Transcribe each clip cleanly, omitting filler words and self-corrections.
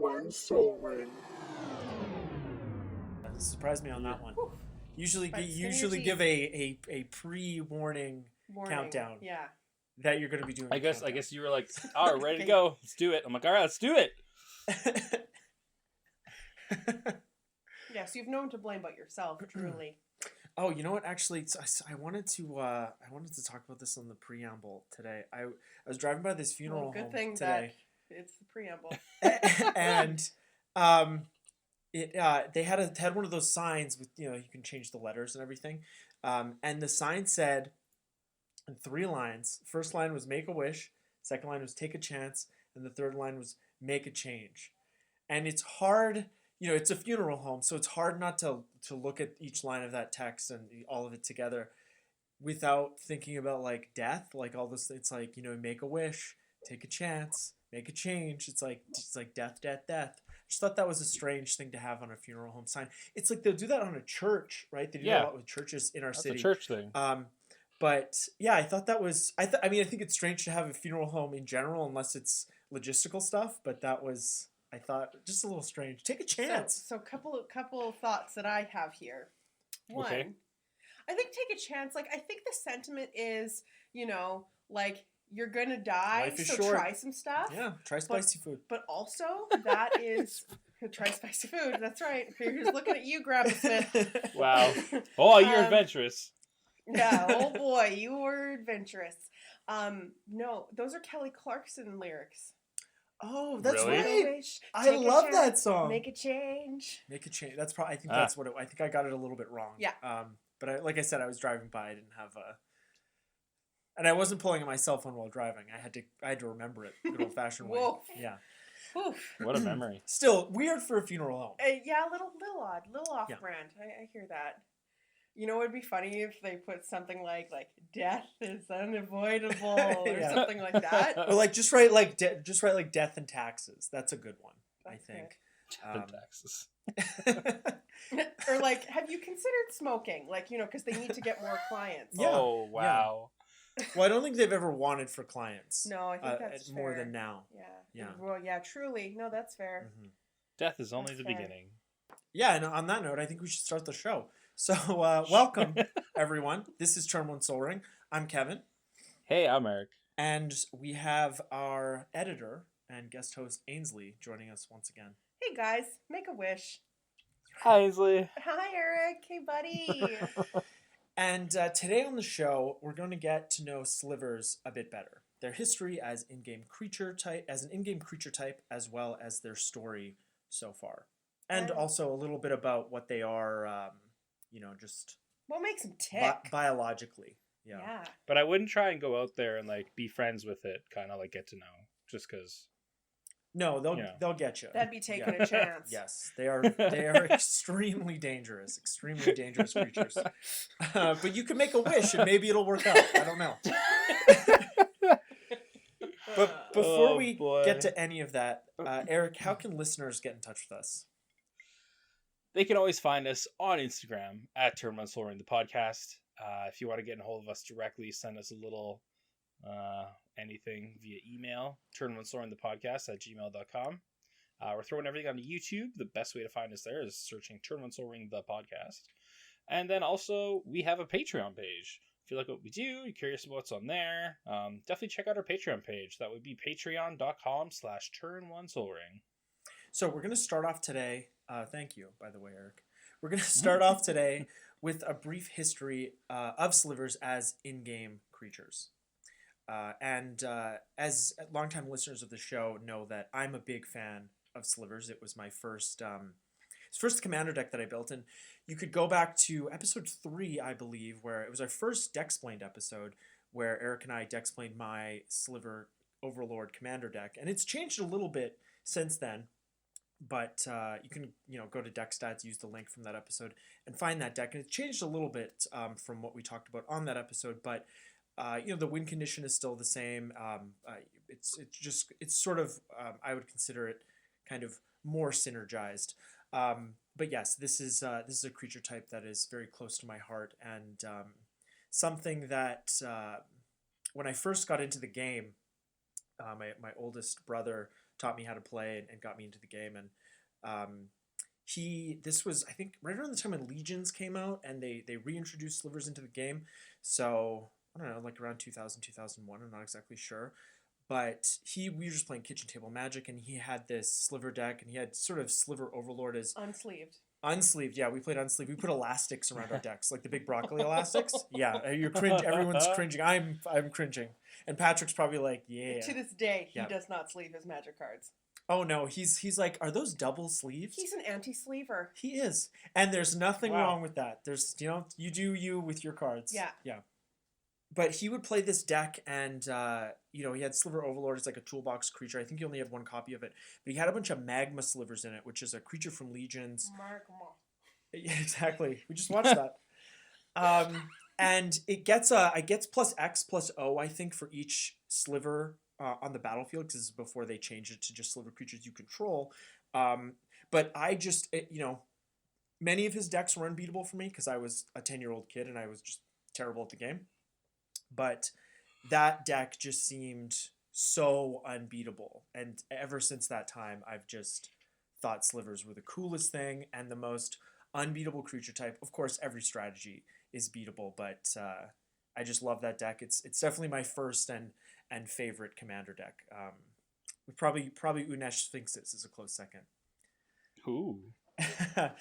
one soul ring. Surprised me on that one. Usually Teeth. give a pre-warning countdown. Yeah. That you're going to be doing. I guess you were like, all right, ready to go. Let's do it. I'm like, all right, let's do it. Yes, you've no one to blame but yourself, truly. Oh, you know what? Actually, I wanted to talk about this on the preamble today. I was driving by this funeral home good thing today. that it's the preamble. And they had one of those signs with, you can change the letters and everything. And the sign said in 3 lines. First line was make a wish, second line was take a chance, and the third line was make a change. And it's hard, it's a funeral home, so it's hard not to look at each line of that text and all of it together without thinking about like death, like all this. It's like, make a wish, take a chance, make a change. It's like death, death, death. I just thought that was a strange thing to have on a funeral home sign. It's like they'll do that on a church, right? They do that a lot with churches in our city. That's a church thing. But yeah, I thought that was. I think it's strange to have a funeral home in general, unless it's logistical stuff. But that was, I thought, just a little strange. Take a chance. So couple of thoughts that I have here. One, okay. I think take a chance. Like, I think the sentiment is, like, you're gonna die, Life is so short. Try some stuff. Yeah, try spicy food. But also, that is try spicy food. That's right. Here's looking at you, Grandma Smith. Wow. Oh, you're adventurous. Yeah. Oh boy, you were adventurous. No, those are Kelly Clarkson lyrics. Oh, that's Really? right. I love that song. Make a change. Make a change. That's probably. I think that's what. I think I got it a little bit wrong. Yeah. But like I said, I was driving by. I didn't have a. And I wasn't pulling at my cell phone while driving. I had to remember it, good old fashioned way. Whoa. Yeah. Oof. What a memory. Still weird for a funeral home. Yeah, a little odd, little off brand. I hear that. It would be funny if they put something like death is unavoidable or something like that. Or like just write like death and taxes. That's a good one, I think. Death and taxes. Or like, have you considered smoking? Like, because they need to get more clients. Yeah. Oh wow. Yeah. Well, I don't think they've ever wanted for clients. No, I think that's more fair. than now. Yeah. Yeah. Well, yeah, truly. No, that's fair. Mm-hmm. Death is only That's the fair. beginning. Yeah, and on that note, I think we should start the show. So, welcome, everyone. This is Turn 1 Soul Ring. I'm Kevin. Hey, I'm Eric. And we have our editor and guest host, Ainsley, joining us once again. Hey, guys, make a wish. Hi, Ainsley. Hi, Eric. Hey, buddy. And today on the show, we're going to get to know Slivers a bit better. Their history as an in-game creature type, as well as their story so far. And also a little bit about what they are, just... What makes them tick? Biologically. Yeah. But I wouldn't try and go out there and be friends with it, kind of get to know, just because. No, they'll get you. That'd be taking a chance. Yes, they are extremely dangerous creatures. But you can make a wish and maybe it'll work out. I don't know. But before we get to any of that, Eric, how can listeners get in touch with us? They can always find us on Instagram at Turn 1 Soul Ring the podcast. If you want to get in a hold of us directly, send us a little anything via email, turn1soulringthepodcast@gmail.com. We're throwing everything on YouTube. The best way to find us there is searching Turn 1 Soul Ring the podcast. And then also, we have a Patreon page. If you like what we do, you're curious about what's on there, definitely check out our Patreon page. That would be patreon.com/turn1soulring. So we're going to start off today. Thank you, by the way, Eric. We're going to start off today with a brief history of Slivers as in-game creatures. And as longtime listeners of the show know that I'm a big fan of Slivers. It was my first commander deck that I built. And you could go back to episode 3, I believe, where it was our first Decksplained episode, where Eric and I Decksplained my Sliver Overlord commander deck. And it's changed a little bit since then. But you can go to Deckstats, use the link from that episode, and find that deck. And it's changed a little bit from what we talked about on that episode. But the win condition is still the same. It's sort of I would consider it kind of more synergized. But yes, this is a creature type that is very close to my heart, and something that when I first got into the game, My oldest brother taught me how to play and got me into the game, and this was, I think, right around the time when Legions came out, and they reintroduced Slivers into the game. So I don't know, like around 2000, 2001. I'm not exactly sure. But we were just playing kitchen table Magic, and he had this Sliver deck, and he had sort of Sliver Overlord as Unsleeved. unsleeved. Yeah, we played unsleeved. We put elastics around our decks, like the big broccoli elastics. Yeah, you're cringe. Everyone's cringing. I'm cringing, and Patrick's probably like, yeah. To this day, he Yeah. does not sleeve his Magic cards. Oh no, he's like, are those double sleeves? He's an anti-sleever. He is, and there's nothing Wow. wrong with that. There's, you do you with your cards. Yeah. Yeah. But he would play this deck, and he had Sliver Overlord as like a toolbox creature. I think he only had one copy of it, but he had a bunch of Magma Slivers in it, which is a creature from Legions. Magma. Yeah, exactly. We just watched that. And it gets plus X plus O, I think, for each Sliver on the battlefield, because this is before they changed it to just Sliver creatures you control. But I just, many of his decks were unbeatable for me because I was a 10-year-old kid and I was just terrible at the game. But that deck just seemed so unbeatable. And ever since that time, I've just thought Slivers were the coolest thing and the most unbeatable creature type. Of course, every strategy is beatable, but I just love that deck. It's definitely my first and favorite commander deck. Probably Unesh Sphinxes is a close second. Ooh. Yeah.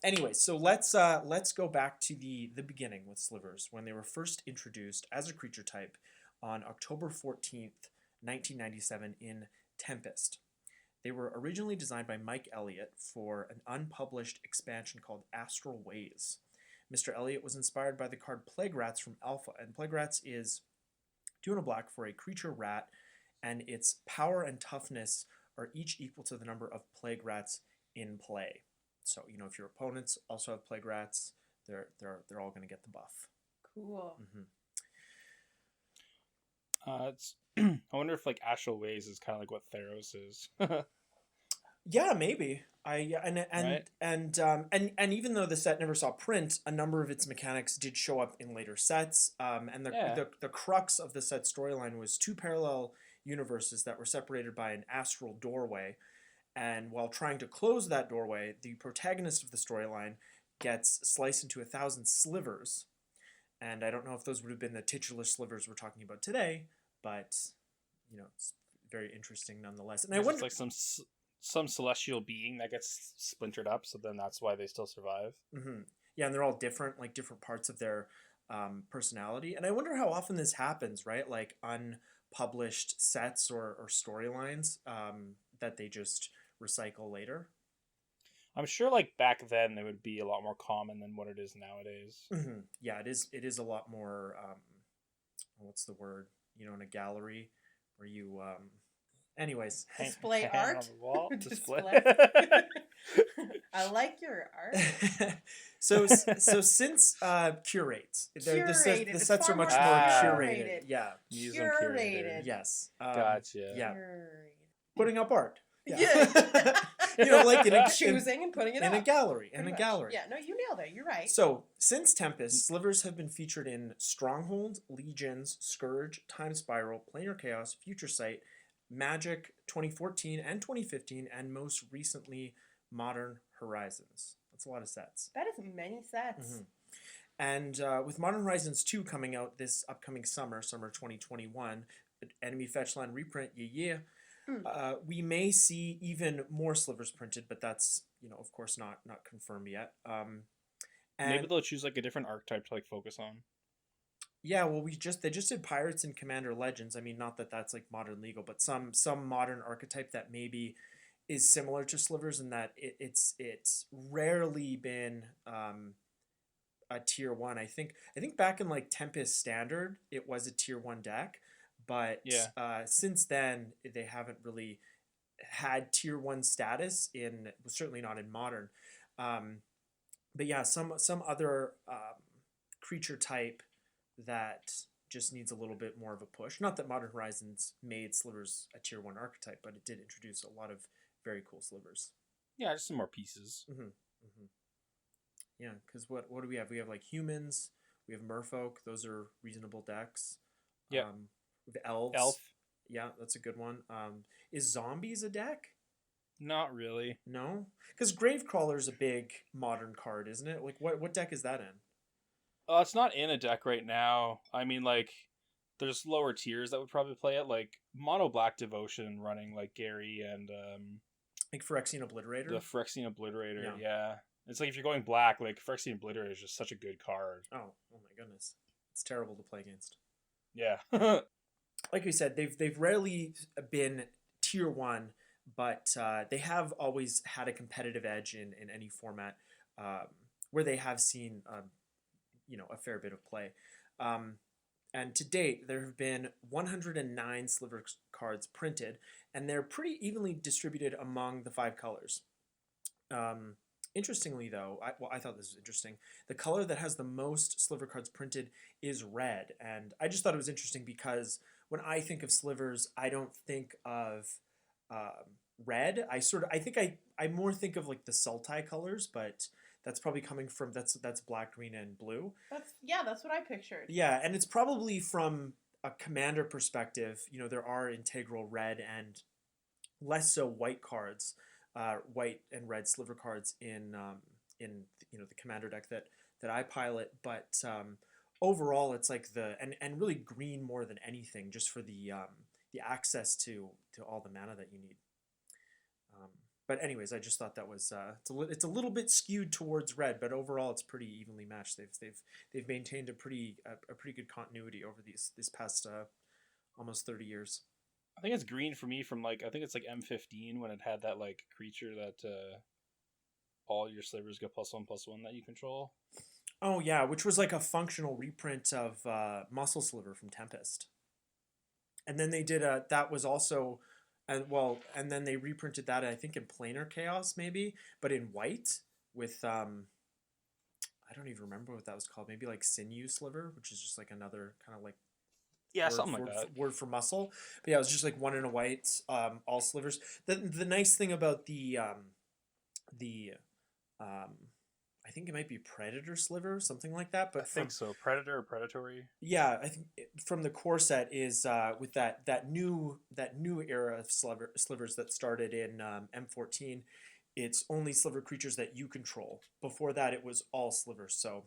Anyway, so let's go back to the beginning with Slivers when they were first introduced as a creature type on October 14th, 1997 in Tempest. They were originally designed by Mike Elliott for an unpublished expansion called Astral Ways. Mr. Elliott was inspired by the card Plague Rats from Alpha, and Plague Rats is 2 and a black for a creature rat, and its power and toughness are each equal to the number of Plague Rats in play. So, if your opponents also have Plague Rats, they're all going to get the buff. Cool. Mm-hmm. I wonder if like Astral Ways is kind of like what Theros is. Yeah, maybe. And Right. even though the set never saw print, a number of its mechanics did show up in later sets. And the crux of the set storyline was 2 parallel universes that were separated by an astral doorway. And while trying to close that doorway, the protagonist of the storyline gets sliced into 1,000 slivers. And I don't know if those would have been the titular slivers we're talking about today, but it's very interesting nonetheless. And I wonder, like some celestial being that gets splintered up, so then that's why they still survive. Mm-hmm. Yeah, and they're all different, like different parts of their personality. And I wonder how often this happens, right? Like unpublished sets or storylines that they just recycle later. I'm sure like back then it would be a lot more common than what it is nowadays. Mm-hmm. Yeah, it is a lot more, what's the word? In a gallery where you... Anyways, Display hang art. on the wall. Display. I like your art. so since curate, the sets are much more curated. Yeah, Curated. Yes. Gotcha. Yeah, Curated. putting up art. Yeah. Like choosing and putting it in up. a gallery. Pretty much. Yeah, no, you nailed it. You're right. So, since Tempest, Slivers have been featured in Stronghold, Legions, Scourge, Time Spiral, Planar Chaos, Future Sight, Magic 2014 and 2015, and most recently, Modern Horizons. That's a lot of sets. That is many sets. Mm-hmm. And with Modern Horizons 2 coming out this upcoming summer 2021, Enemy Fetchland reprint, we may see even more Slivers printed, but that's, of course, not confirmed yet. And maybe they'll choose like a different archetype to like focus on. Yeah, well, they just did Pirates and Commander Legends. I mean, not that that's like modern legal, but some modern archetype that maybe is similar to Slivers in that it's rarely been a tier 1. I think back in like Tempest Standard, it was a tier 1 deck, but since then they haven't really had tier 1 status certainly not in Modern. But yeah, some other creature type that just needs a little bit more of a push. Not that Modern Horizons made Slivers a tier 1 archetype, but it did introduce a lot of very cool Slivers. Yeah, just some more pieces. Mm-hmm. Mm-hmm. Yeah, because what do we have? We have like humans, we have merfolk, those are reasonable decks. Yeah. The elves. Elf. Yeah, that's a good one. Is zombies a deck? Not really. No, because Gravecrawler is a big modern card, isn't it? Like, what deck is that in? It's not in a deck right now. I mean, like, there's lower tiers that would probably play it, like Mono Black Devotion running like Gary and Like Phyrexian Obliterator. the Phyrexian Obliterator. Yeah. Yeah. It's like if you're going black, like Phyrexian Obliterator is just such a good card. Oh my goodness, it's terrible to play against. Yeah. Like we said, they've rarely been tier 1, but they have always had a competitive edge in any format where they have seen a fair bit of play. And to date, there have been 109 Sliver cards printed, and they're pretty evenly distributed among the 5 colors. Interestingly, though, I thought this was interesting. The color that has the most Sliver cards printed is red, and I just thought it was interesting because when I think of Slivers, I don't think of red. I think I more think of like the Sultai colors, but that's probably coming from that's black, green, and blue. That's what I pictured. Yeah, and it's probably from a commander perspective. There are integral red and less so white cards, white and red Sliver cards in the commander deck that I pilot. But overall, it's like and really green more than anything, just for the access to all the mana that you need. But anyways, I just thought that was it's a little bit skewed towards red, but overall it's pretty evenly matched. They've maintained a pretty good continuity over this past almost 30 years. I think it's green for me from I think it's like M15 when it had that like creature that all your Slivers get +1/+1 that you control. Oh yeah, which was like a functional reprint of Muscle Sliver from Tempest. And then they did that was also. And then they reprinted that, I think, in Planar Chaos, maybe, but in white with, I don't even remember what that was called. Maybe like Sinew Sliver, which is just like another kind of like Something like that. Word for muscle. But yeah, it was just like 1 in a white, all Slivers. The nice thing about the I think it might be Predator Sliver, something like that. But I think so. Predator or Predatory. Yeah, I think from the core set is with that new era of slivers that started in M14. It's only Sliver creatures that you control. Before that, it was all Slivers. So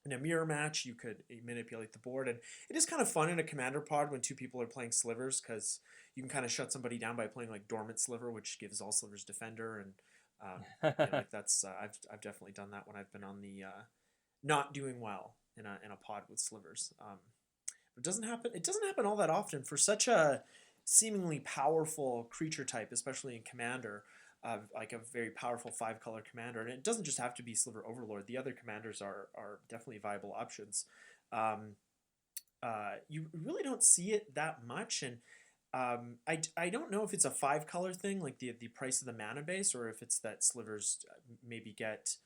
in a mirror match, you could manipulate the board, and it is kind of fun in a commander pod when 2 people are playing Slivers because you can kind of shut somebody down by playing like Dormant Sliver, which gives all Slivers Defender and. Like that's I've definitely done that when I've been on the not doing well in a pod with Slivers. It doesn't happen. It doesn't happen all that often for such a seemingly powerful creature type, especially in Commander, like a very powerful 5-color commander. And it doesn't just have to be Sliver Overlord. The other commanders are definitely viable options. You really don't see it that much, and I don't know if it's a 5-color thing, like the price of the mana base, or if it's that Slivers maybe get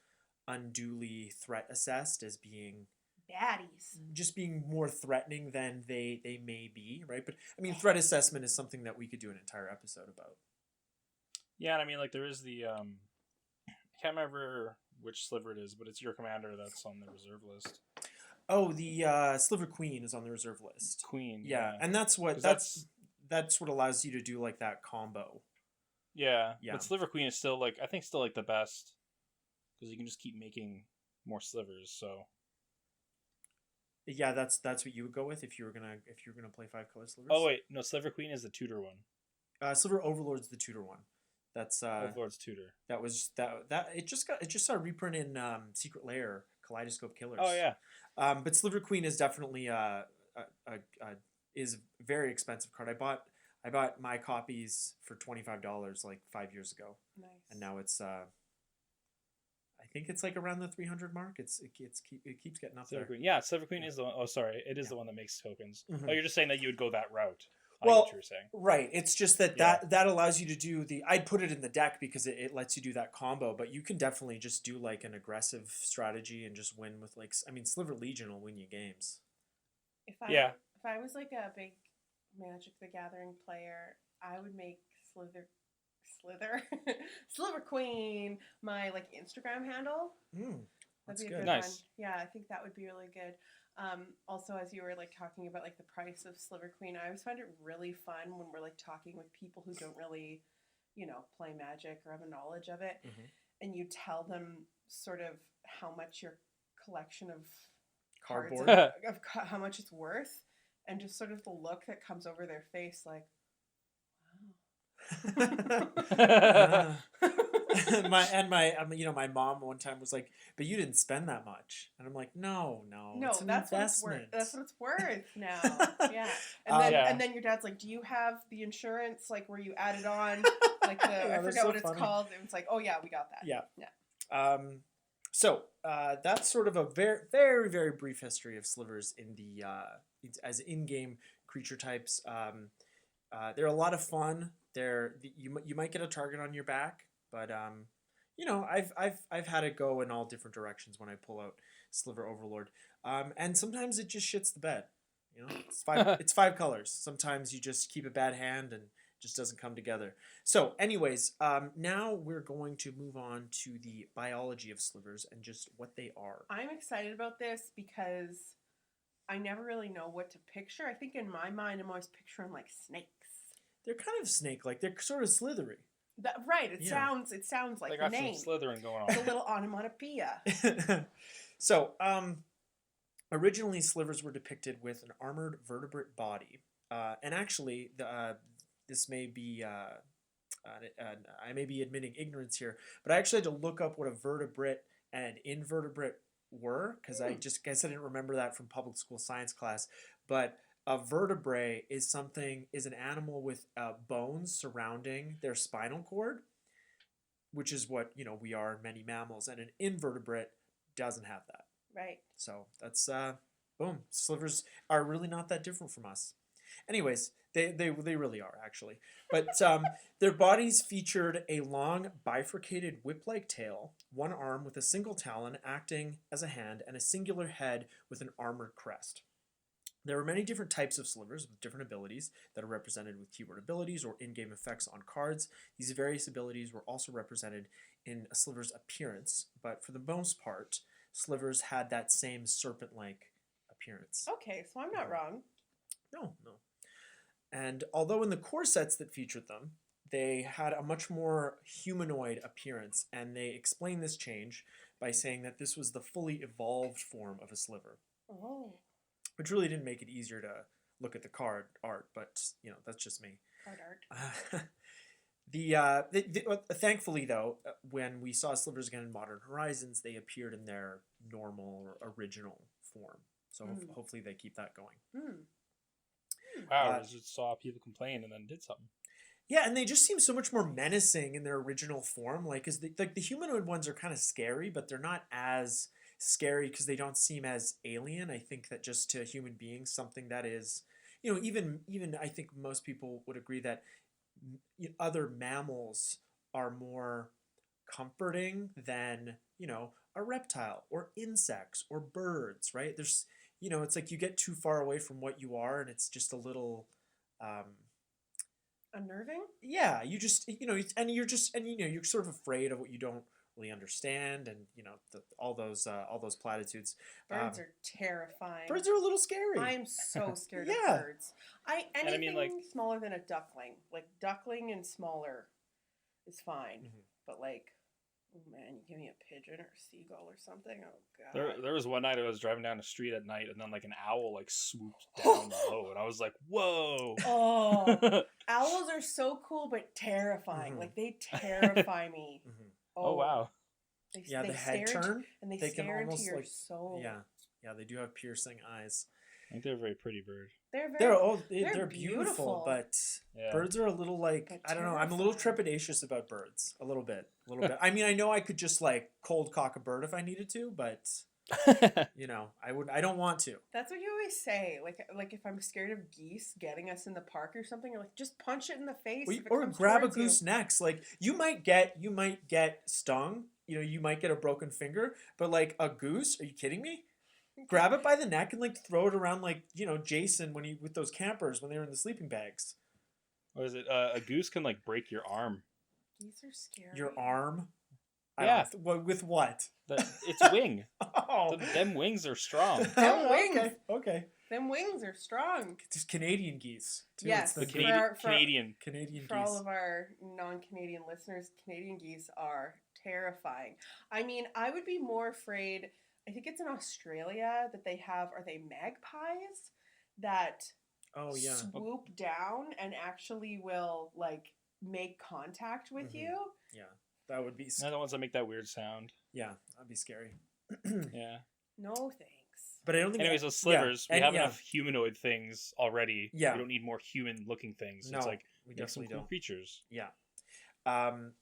unduly threat assessed as being baddies, just being more threatening than they may be, right? But I mean, threat assessment is something that we could do an entire episode about. Yeah, and I mean, like there is the I can't remember which Sliver it is, but it's your commander that's on the reserve list. Oh, the Sliver Queen is on the reserve list. Queen, yeah. And that's what what allows you to do like that combo. Yeah. But Sliver Queen is still I think still the best because you can just keep making more Slivers. So yeah, that's what you would go with if you were gonna play 5-color Slivers. Oh wait, no, Sliver Queen is the tutor one. Sliver Overlord's the tutor one. That's Overlord's tutor. That was that it just saw a reprint in Secret Lair Kaleidoscope Killers. Oh yeah. But Sliver Queen is definitely is a very expensive card. I bought my copies for $25 like 5 years ago. Nice. And now it's I think it's like around the 300 mark. It keeps getting up Sliver there. Queen. Yeah, Sliver Queen is the one. Oh, sorry, it is the one that makes tokens. Mm-hmm. Oh, you're just saying that you would go that route. Well, what you were saying. Right. It's just that allows you to do I'd put it in the deck because it lets you do that combo, but you can definitely just do like an aggressive strategy and just win with Sliver Legion will win you games. If I was like a big Magic the Gathering player, I would make Sliver Queen my Instagram handle. That's That'd be good. a good one. Yeah, I think that would be really good. Also, as you were like talking about like the price of Sliver Queen, I always find it really fun when we're like talking with people who don't really, play Magic or have a knowledge of it, Mhm. and you tell them sort of how much your collection of Cardboard. cards how much it's worth, and just sort of the look that comes over their face, like, Ah. My mom one time was like, "But you didn't spend that much," and I'm like, "No, no, it's an that's what it's worth. investment." That's what it's worth now. Yeah, Yeah. and then your dad's like, "Do you have the insurance like where you added on like the Yeah, I that's forget so what it's funny. called?" And it's like, "Oh yeah, we got that." Yeah. Yeah. So that's sort of a very, very, very brief history of Slivers in the as in-game creature types. They're a lot of fun. You might get a target on your back, but I've had it go in all different directions when I pull out Sliver Overlord, and sometimes it just shits the bed. It's five colors. Sometimes you just keep a bad hand and it just doesn't come together. So, anyways, now we're going to move on to the biology of Slivers and just what they are. I'm excited about this because I never really know what to picture. I think in my mind, I'm always picturing like snakes. They're kind of snake-like. They're sort of slithery. Right. It Yeah. sounds like They the got name. some slithering going It's a on. little onomatopoeia. So, originally Slivers were depicted with an armored vertebrate body, and actually, this may be I may be admitting ignorance here, but I actually had to look up what a vertebrate and invertebrate were because I guess I didn't remember that from public school science class. But a vertebrae is an animal with bones surrounding their spinal cord, which is what we are in many mammals, and an invertebrate doesn't have that. Right. So that's boom. Slivers are really not that different from us. Anyways, they really are actually. But their bodies featured a long bifurcated whip-like tail, one arm with a single talon acting as a hand, and a singular head with an armored crest. There are many different types of Slivers with different abilities that are represented with keyword abilities or in-game effects on cards. These various abilities were also represented in a Sliver's appearance, but for the most part, Slivers had that same serpent-like appearance. Okay, so I'm not wrong. No. And although in the core sets that featured them, they had a much more humanoid appearance, and they explain this change by saying that this was the fully evolved form of a Sliver. Oh. Which really didn't make it easier to look at the card art, but that's just me. Card art. Thankfully, though, when we saw Slivers again in Modern Horizons, they appeared in their normal or original form. So hopefully they keep that going. Wow, I just saw people complain and then did something. Yeah, and they just seem so much more menacing in their original form. Like, the humanoid ones are kind of scary, but they're not as scary because they don't seem as alien. I think that just to human beings, something that is, even I think most people would agree that other mammals are more comforting than a reptile or insects or birds, right? There's it's like you get too far away from what you are, and it's just a little unnerving. Yeah, you just you're sort of afraid of what you don't really understand, and all those platitudes. Birds are terrifying. Birds are a little scary. I'm so scared Yeah. of birds. Anything smaller than a duckling, like duckling and smaller, is fine. But like, oh man, you give me a pigeon or a seagull or something. Oh god. There was one night I was driving down the street at night, and then like an owl like swooped down low, and I was like, "Whoa!" Oh, owls are so cool but terrifying. Like they terrify me. Oh wow. The head turn, and they can stare into almost your soul. Yeah, they do have piercing eyes. I think they're a very pretty bird. They're beautiful, but birds are a little like, I don't know. I'm a little trepidatious about birds, a little bit. I mean, I know I could just like cold cock a bird if I needed to, but I don't want to. That's what you always say. Like if I'm scared of geese getting us in the park or something, you're like, just punch it in the face, or grab a goose next. Like you might get stung. You might get a broken finger, but like a goose, are you kidding me? Grab it by the neck and like throw it around like Jason with those campers when they were in the sleeping bags. Or is it a goose can like break your arm? Geese are scary. Your arm? Yeah. With what? It's wing. Oh. Them wings are strong. Them wings. Okay. Them wings are strong. Just Canadian geese. Too. Yes. It's the Canadian Canadian For geese. all of our non-Canadian listeners, Canadian geese are terrifying. I mean, I would be more afraid. I think it's in Australia that they have. Are they magpies that swoop down and actually will like make contact with you? Yeah, that would be. They're the ones that make that weird sound. Yeah, that'd be scary. Yeah. No thanks. But I don't think. Anyways, with Slivers, we have enough humanoid things already. Yeah. We don't need more human-looking things. No, it's like we make some definitely cool don't. creatures. Yeah.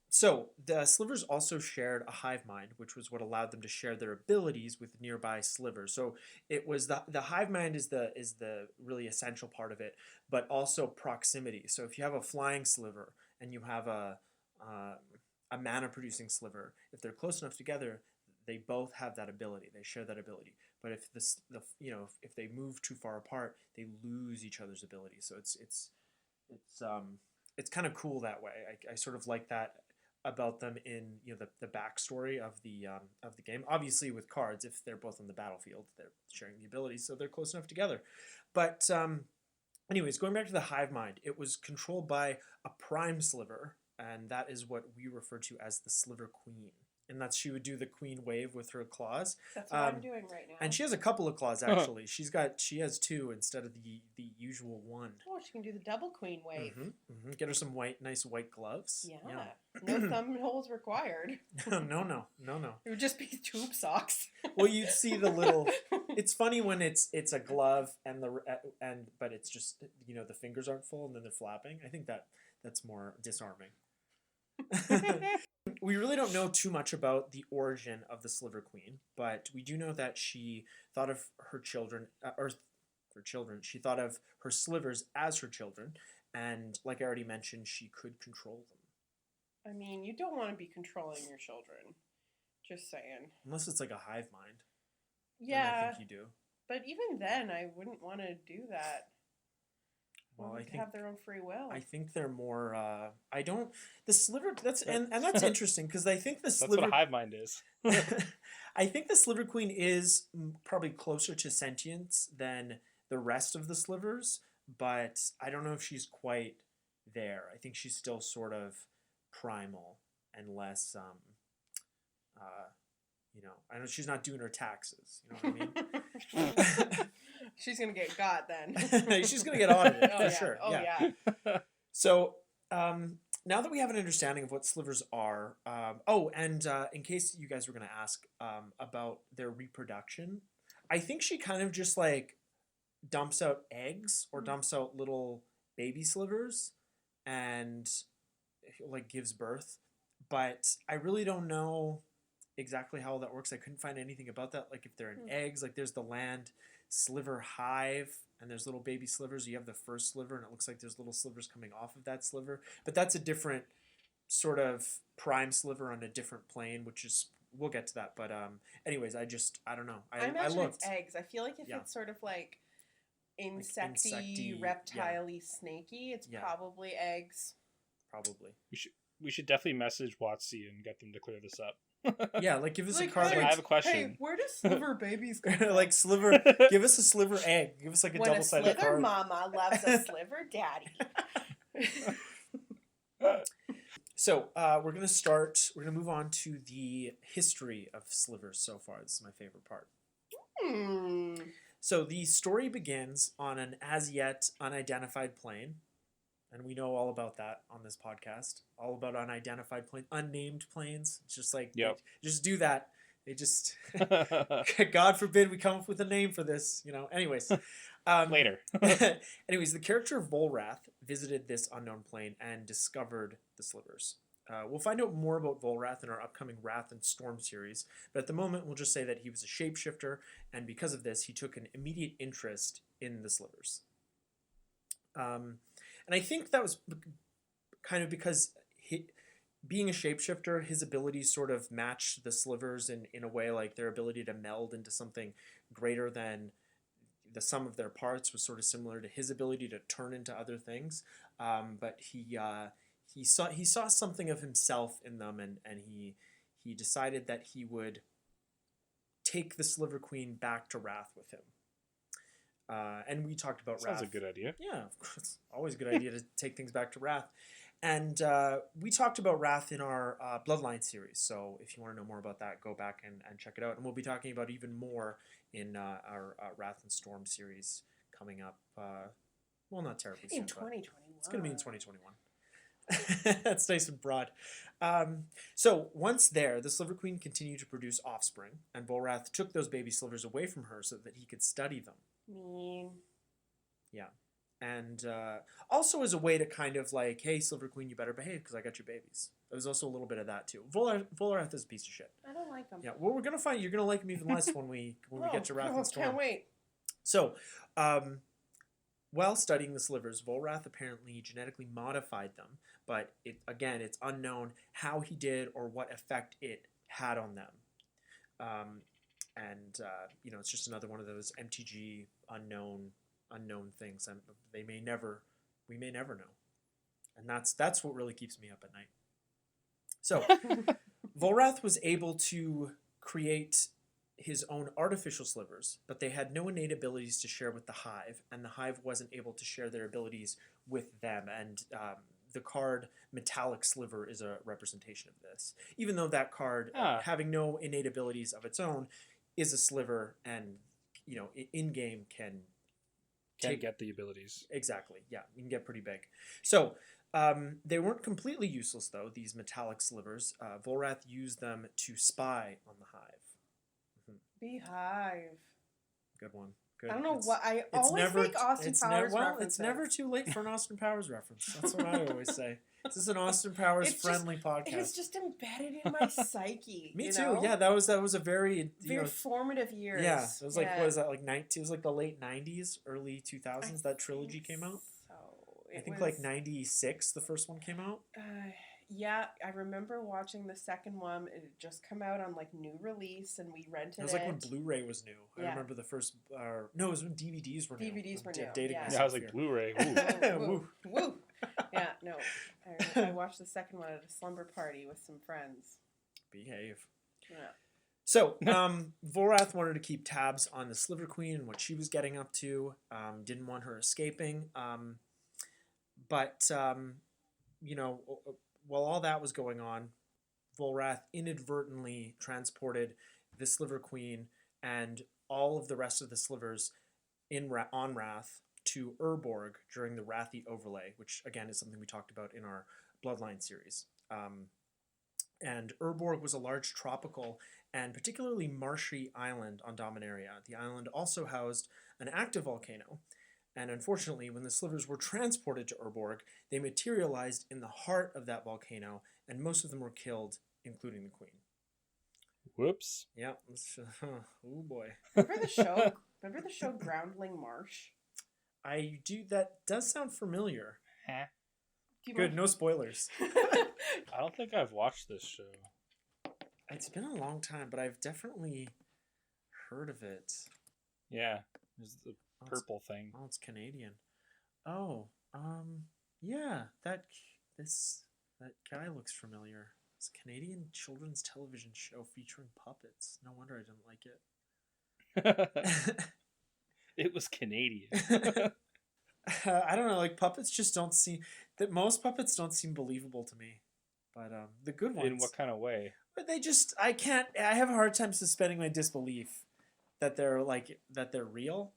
So the Slivers also shared a hive mind, which was what allowed them to share their abilities with nearby Slivers. So it was the hive mind is the really essential part of it, but also proximity. So if you have a flying Sliver and you have a mana producing Sliver, if they're close enough together, they both have that ability. They share that ability. But if if they move too far apart, they lose each other's ability. So it's kind of cool that way. I sort of like that about them in the backstory of the game. Obviously, with cards, if they're both on the battlefield, they're sharing the abilities, so they're close enough together. But anyways, going back to the hive mind, it was controlled by a prime Sliver, and that is what we refer to as the Sliver Queen. And that's she would do the queen wave with her claws. That's what I'm doing right now. And she has a couple of claws actually. She has two instead of the usual one. Oh, she can do the double queen wave. Get her some nice white gloves. Yeah. No thumb holes required. No. It would just be tube socks. Well, you'd see the little. It's funny when it's a glove but it's just the fingers aren't full and then they're flapping. I think that's more disarming. We really don't know too much about the origin of the Sliver Queen, but we do know that she thought of her children, she thought of her Slivers as her children, and like I already mentioned, she could control them. I mean, you don't want to be controlling your children. Just saying. Unless it's like a hive mind. Yeah. Then I think you do. But even then, I wouldn't want to do that. Well, I think have their own free will. I think they're more. I don't. The Sliver. That's interesting because I think the Sliver. That's what a hive mind is. I think the Sliver Queen is probably closer to sentience than the rest of the Slivers, but I don't know if she's quite there. I think she's still sort of primal and less. I know she's not doing her taxes. You know what I mean? She's gonna get got then. She's gonna get audited for yeah. sure. Oh yeah. So now that we have an understanding of what Slivers are, in case you guys were gonna ask about their reproduction, I think she kind of just like dumps out eggs or dumps out little baby Slivers and like gives birth, but I really don't know exactly how that works. I couldn't find anything about that. Like if they're in eggs, like there's the land Sliver Hive and there's little baby Slivers. You have the first Sliver and it looks like there's little Slivers coming off of that Sliver, but that's a different sort of prime Sliver on a different plane, which is we'll get to that. But anyways, I don't know. I imagine looked. It's eggs. I feel like if it's sort of like insecty, reptile-y, snaky, it's probably eggs. Probably. We should definitely message WotC and get them to clear this up. Yeah, like give us a card. Hey, I have a question. Hey, where do Sliver babies come from? Like Sliver, give us a Sliver egg. Give us like a double-sided card. When a Sliver mama loves a Sliver daddy. So we're gonna move on to the history of Slivers so far. This is my favorite part. So the story begins on an as yet unidentified plane. And we know all about that on this podcast. All about unidentified planes, unnamed planes. It's just like, just do that. They just, God forbid we come up with a name for this, Anyways. Later. Anyways, the character of Volrath visited this unknown plane and discovered the Slivers. We'll find out more about Volrath in our upcoming Wrath and Storm series, but at the moment we'll just say that he was a shapeshifter, and because of this, he took an immediate interest in the Slivers. And I think that was kind of because being a shapeshifter, his abilities sort of matched the Slivers in a way, like their ability to meld into something greater than the sum of their parts was sort of similar to his ability to turn into other things. But he saw something of himself in them, and he he decided that he would take the Sliver Queen back to Wrath with him. And we talked about Wrath. Sounds a good idea. Yeah, of course. It's always a good idea to take things back to Wrath. And we talked about Wrath in our Bloodline series. So if you want to know more about that, go back and check it out. And we'll be talking about even more in our Wrath and Storm series coming up. Well, not terribly soon. In 2021. It's going to be in 2021. That's nice and broad. So once there, the Sliver Queen continued to produce offspring, and Volrath took those baby slivers away from her so that he could study them. Mean. Yeah. And also as a way to kind of like, hey, Sliver Queen, you better behave because I got your babies. There was also a little bit of that too. Volrath is a piece of shit. I don't like him. Yeah. Well, we're gonna find you're gonna like him even less when we get to Wrath and Storm. Can't wait. So, while studying the slivers, Volrath apparently genetically modified them, but it's unknown how he did or what effect it had on them. It's just another one of those MTG unknown things, and we may never know, and that's what really keeps me up at night. So, Volrath was able to create his own artificial slivers, but they had no innate abilities to share with the Hive, and the Hive wasn't able to share their abilities with them, and the card Metallic Sliver is a representation of this. Even though that card, having no innate abilities of its own, is a sliver, and in-game can get the abilities. Exactly, yeah, you can get pretty big. So, they weren't completely useless, though, these metallic slivers. Volrath used them to spy on the Hive. Beehive. Good one. Good. I don't know what I always make Austin Powers references. It's never too late for an Austin Powers reference. That's what I always say. This is an Austin Powers friendly podcast. It was just embedded in my psyche. Me too. Yeah, that was a very formative years. Yeah, it was like what is that like 90? It was like the late 90s, early 2000s. That trilogy came out. So I think like 96. The first one came out. Yeah, I remember watching the second one. It had just come out on like new release, and we rented it. It was like when Blu-ray was new. I remember the first. No, it was when DVDs were new. DVDs were new. Yeah, I was like Blu-ray. Woo. Woo. Yeah, no. I watched the second one at a slumber party with some friends. Behave. Yeah. So, Volrath wanted to keep tabs on the Sliver Queen and what she was getting up to. Didn't want her escaping. But while all that was going on, Volrath inadvertently transported the Sliver Queen and all of the rest of the slivers on Wrath to Urborg during the Wrathy Overlay, which again is something we talked about in our Bloodline series. And Urborg was a large tropical and particularly marshy island on Dominaria. The island also housed an active volcano, and unfortunately, when the slivers were transported to Urborg, they materialized in the heart of that volcano, and most of them were killed, including the queen. Whoops. Yeah. Oh boy. Remember the show Groundling Marsh? I do. That does sound familiar. Huh? Good. No spoilers. I don't think I've watched this show. It's been a long time, but I've definitely heard of it. Yeah. There's the purple thing. Oh, it's Canadian. Oh, yeah. That guy looks familiar. It's a Canadian children's television show featuring puppets. No wonder I didn't like it. It was Canadian. I don't know. Like puppets just don't seem that most puppets don't seem believable to me. But the good ones. In what kind of way? But they just I have a hard time suspending my disbelief that they're real.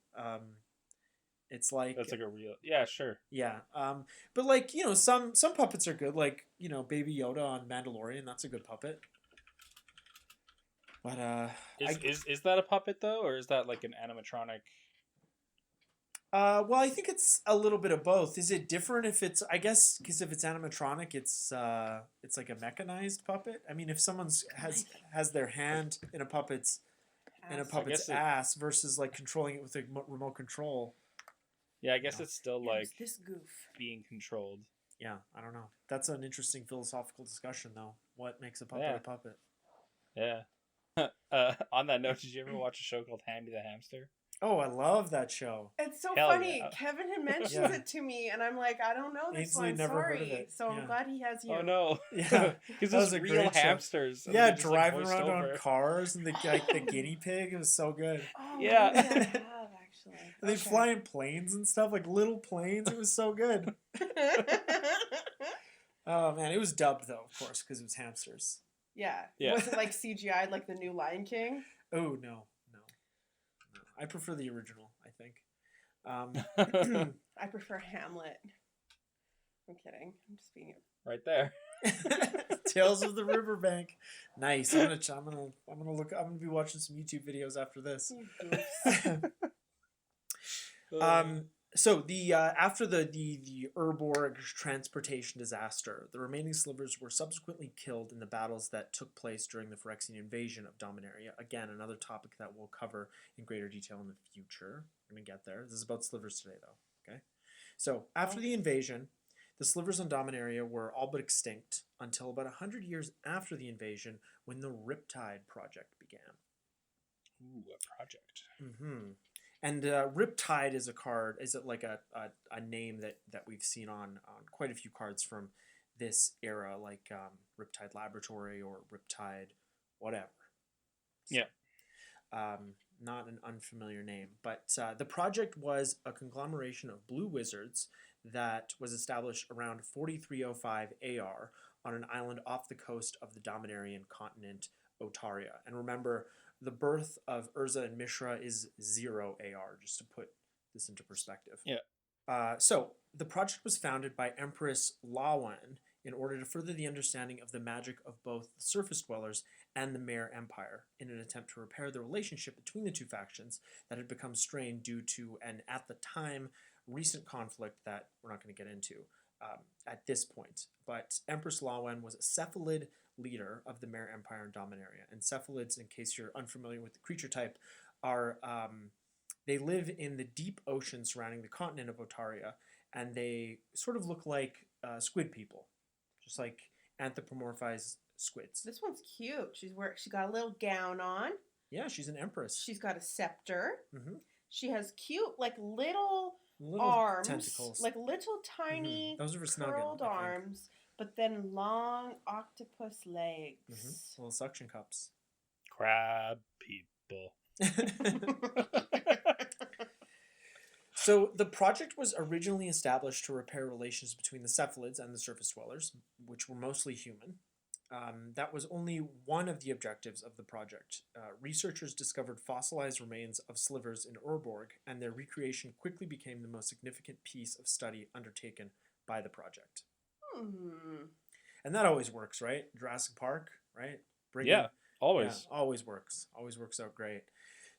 It's like that's like a real. Yeah, sure. Yeah. But like some puppets are good. Like Baby Yoda on Mandalorian. That's a good puppet. But is that a puppet though, or is that like an animatronic? Well, I think it's a little bit of both. Is it different if it's? I guess because if it's animatronic, it's like a mechanized puppet. I mean, if someone's has their hand in a puppet's ass versus like controlling it with a remote control. Yeah, I guess it's still like this goof being controlled. Yeah, I don't know. That's an interesting philosophical discussion, though. What makes a puppet a puppet? Yeah. On that note, did you ever watch a show called Hammy the Hamster? Oh, I love that show. It's so Hell funny. yeah. Kevin had mentions Yeah. it to me, and I'm like, I don't know this Ainsley one. never heard Sorry. of it. So I'm Yeah. glad he has you. Oh no. Yeah, Because that was it's a real great show. hamsters. And Yeah, they just, like, driving voiced around on over. cars and the guinea pig. It was so good. Oh, Yeah. maybe I have actually. They Okay. fly in planes and stuff, like little planes. It was so good. Oh man, it was dubbed though, of course, because it was hamsters. Yeah. Yeah. Was it like CGI like the new Lion King? Oh no. I prefer the original. I think. I prefer Hamlet. I'm kidding. I'm just being Right there. Tales of the Riverbank. Nice. I'm gonna be watching some YouTube videos after this. you goofs. So the after the Urborg transportation disaster, the remaining Slivers were subsequently killed in the battles that took place during the Phyrexian invasion of Dominaria. Again, another topic that we'll cover in greater detail in the future. We're gonna get there. This is about Slivers today, though. Okay. So after the invasion, the Slivers on Dominaria were all but extinct until about 100 years after the invasion, when the Riptide Project began. Ooh, a project. Mm-hmm. And Riptide is a card, is it like a name that we've seen on quite a few cards from this era, like Riptide Laboratory or Riptide whatever. Yeah. Not an unfamiliar name. But the project was a conglomeration of blue wizards that was established around 4305 AR on an island off the coast of the Dominarian continent, Otaria. And remember, the birth of Urza and Mishra is 0 AR, just to put this into perspective. Yeah. So, the project was founded by Empress Lawen in order to further the understanding of the magic of both the surface dwellers and the Mare Empire in an attempt to repair the relationship between the two factions that had become strained due to an, at the time, recent conflict that we're not going to get into at this point. But Empress Lawen was a cephalid leader of the Mare Empire in Dominaria. And cephalids, in case you're unfamiliar with the creature type, are they live in the deep ocean surrounding the continent of Otaria, and they sort of look like squid people, just like anthropomorphized squids. This one's cute. She got a little gown on. Yeah, she's an empress. She's got a scepter. Mm-hmm. She has cute, like little arms, tentacles, like little tiny Those are for snugging, curled arms, but then long octopus legs. Little suction cups. Crab people. So the project was originally established to repair relations between the cephalids and the surface dwellers, which were mostly human. That was only one of the objectives of the project. Researchers discovered fossilized remains of slivers in Urborg, and their recreation quickly became the most significant piece of study undertaken by the project. And that always works, right? Jurassic Park, right? Always. Yeah, always works. Always works out great.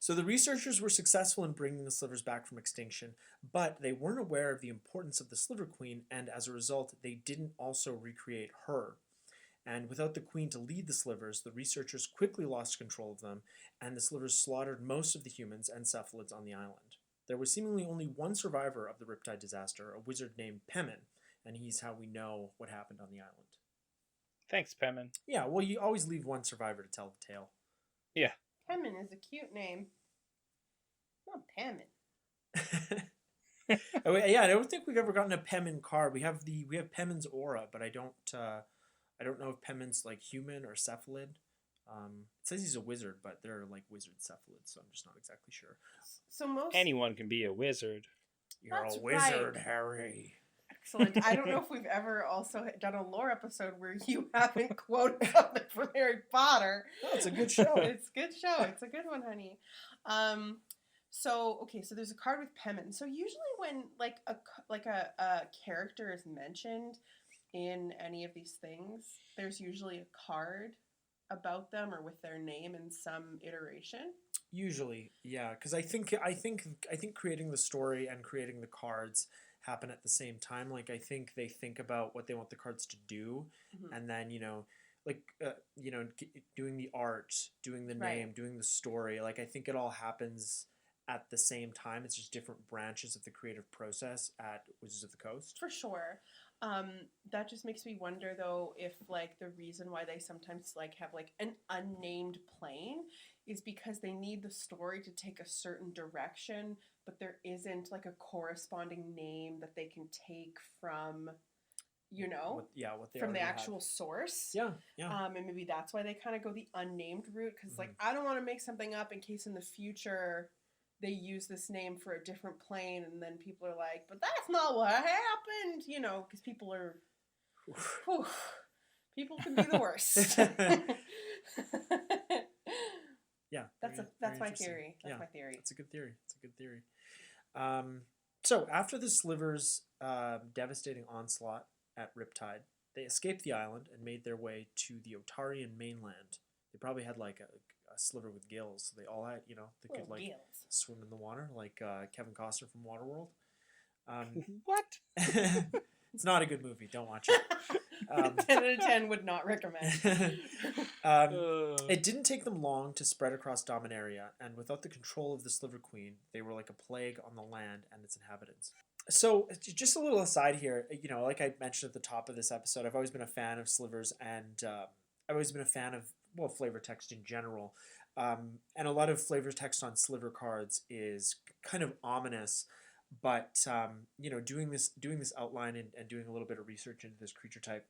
So the researchers were successful in bringing the slivers back from extinction, but they weren't aware of the importance of the Sliver Queen, and as a result, they didn't also recreate her. And without the queen to lead the slivers, the researchers quickly lost control of them, and the slivers slaughtered most of the humans and cephalids on the island. There was seemingly only one survivor of the Riptide disaster, a wizard named Pemin, and he's how we know what happened on the island. Thanks, Pemin. Yeah, well, you always leave one survivor to tell the tale. Yeah. Pemin is a cute name. Not Pemin. Yeah, I don't think we've ever gotten a Pemin card. We have Pemin's aura, but I don't know if Pemin's like human or cephalid. It says he's a wizard, but they're like wizard cephalids, so I'm just not exactly sure. So most Anyone can be a wizard. You're That's a wizard, right. Harry. Excellent. I don't know if we've ever also done a lore episode where you haven't quoted something from Harry Potter. No, it's a good show. It's a good show. It's a good one, honey. So there's a card with Pemin. So usually when like a character is mentioned in any of these things, there's usually a card about them or with their name in some iteration. Usually, yeah, because I think creating the story and creating the cards happen at the same time. Like I think they think about what they want the cards to do, and then doing the art, doing the name, doing the story. Like I think it all happens at the same time. It's just different branches of the creative process at Wizards of the Coast. For sure. That just makes me wonder though if like the reason why they sometimes like have like an unnamed plane is because they need the story to take a certain direction, but there isn't like a corresponding name that they can take from, what they from the already actual source. had. Yeah. And maybe that's why they kind of go the unnamed route because like Mm-hmm. I don't want to make something up in case in the future they use this name for a different plane and then people are like, but that's not what happened, because people are, whew, people can be the worst. Yeah. That's very my interesting. theory. That's Yeah, my theory. It's a good theory. It's a good theory. So after the Slivers' devastating onslaught at Riptide, they escaped the island and made their way to the Otarian mainland. They probably had like a sliver with gills. So they all had, they could Little like gills. swim in the water, like Kevin Costner from Waterworld. What? It's not a good movie. Don't watch it. 10 out of 10 would not recommend. It didn't take them long to spread across Dominaria, and without the control of the Sliver Queen, they were like a plague on the land and its inhabitants. So, just a little aside here, like I mentioned at the top of this episode, I've always been a fan of Slivers, and I've always been a fan of, flavor text in general. And a lot of flavor text on Sliver cards is kind of ominous, but, doing this outline and doing a little bit of research into this creature type,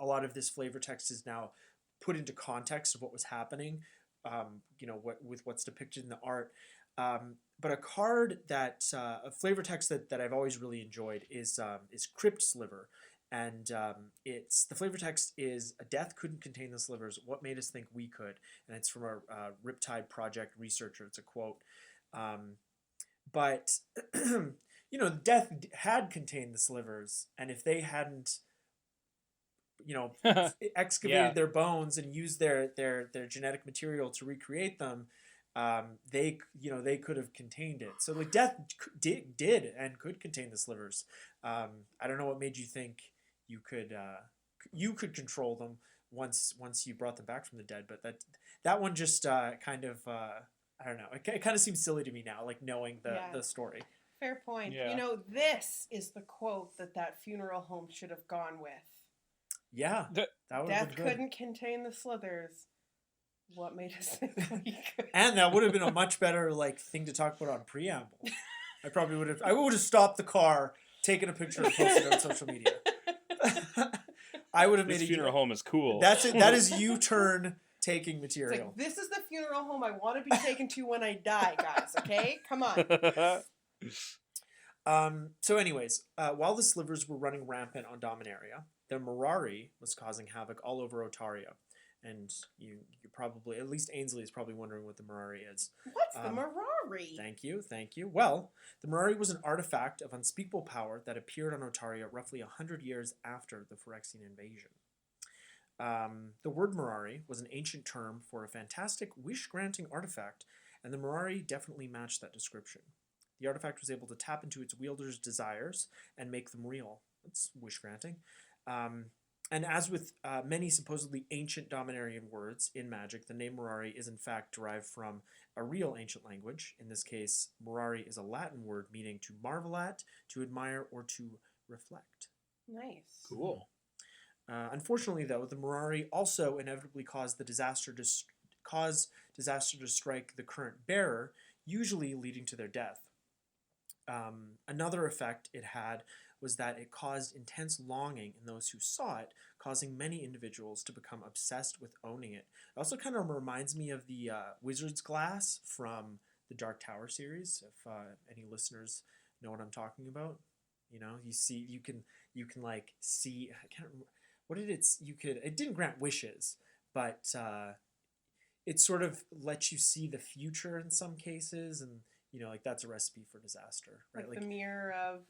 a lot of this flavor text is now put into context of what was happening, with what's depicted in the art. But a card that a flavor text that I've always really enjoyed is Crypt Sliver, and it's the flavor text is a death couldn't contain the slivers. What made us think we could? And it's from a Riptide Project researcher. It's a quote. But death had contained the slivers, and if they hadn't excavated their bones and used their genetic material to recreate them, they could have contained it. So like death did and could contain the slivers. I don't know what made you think you could control them once you brought them back from the dead, but that one just kind of I don't know. It kind of seems silly to me now, like knowing the story. Fair point. Yeah. This is the quote that funeral home should have gone with. Yeah, that would have Death been good. couldn't contain the slithers. What made us think we could? And that would have been a much better thing to talk about on preamble. I would have stopped the car, taken a picture, and posted it on social media. I would have made This funeral home is cool. That's it. That is U-turn taking It's material. like, this is the funeral home I want to be taken to when I die, guys. Okay, come on. So anyways, while the Slivers were running rampant on Dominaria, the Mirari was causing havoc all over Otaria. And you probably, at least Ainsley is probably wondering what the Mirari is. What's the Mirari? Thank you. Well, the Mirari was an artifact of unspeakable power that appeared on Otaria roughly 100 years after the Phyrexian invasion. The word Mirari was an ancient term for a fantastic wish-granting artifact, and the Mirari definitely matched that description. The artifact was able to tap into its wielder's desires and make them real. That's wish-granting. And as with many supposedly ancient Dominarian words in Magic, the name Mirari is in fact derived from a real ancient language. In this case, Mirari is a Latin word meaning to marvel at, to admire, or to reflect. Nice. Cool. Unfortunately, though, the Mirari also inevitably caused disaster to strike the current bearer, usually leading to their death. Another effect it had was that it caused intense longing in those who saw it, causing many individuals to become obsessed with owning it. It also kind of reminds me of the Wizard's Glass from the Dark Tower series, if any listeners know what I'm talking about. You can see, I can't remember, what did it didn't grant wishes, but it sort of lets you see the future in some cases, and that's a recipe for disaster, right? Like the mirror of